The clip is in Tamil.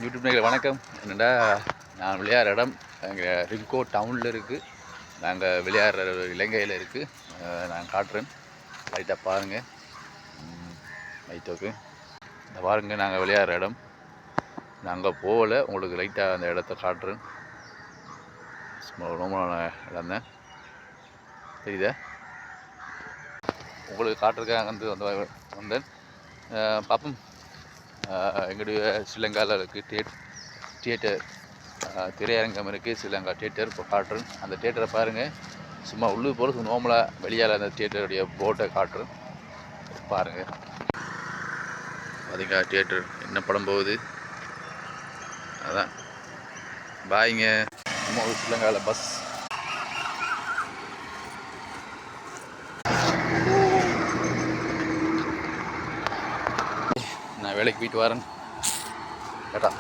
யூடியூப் நேயர்களே வணக்கம். என்னடா நான் விளையாடுற இடம் எங்கள் ரிம்கோ டவுனில் இருக்குது. நாங்கள் விளையாடுற இலங்கையில் இருக்குது. நான் காட்டுறேன், லைட்டாக பாருங்கள். லைட்டோக்கு இந்த பாருங்க, நாங்கள் விளையாடுற இடம். நாங்கள் போகல, உங்களுக்கு லைட்டாக அந்த இடத்த காட்டுறேன். ரொம்ப இடம் தான் தெரியுதா உங்களுக்கு காட்டுறதுக்காக வந்தேன். பார்ப்போம். எங்களுடைய ஸ்ரீலங்காவில் இருக்குது தியேட்டர், திரையரங்கம் இருக்குது. ஸ்ரீலங்கா தியேட்டர் இப்போ காட்டுறேன். அந்த தியேட்டரை பாருங்கள். சும்மா உள்ளே போகிறது நார்மலாக, வெளியால் அந்த தியேட்டருடைய போர்டை காட்டுறேன், பாருங்கள். பார்த்தீங்களா தியேட்டர் என்ன படம் போகுது, அதான். பாய்ங்க. சும்மா ஒரு ஸ்ரீலங்காவில் பஸ். நான் வேலைக்கு போயிட்டு வரேன். கேட்டா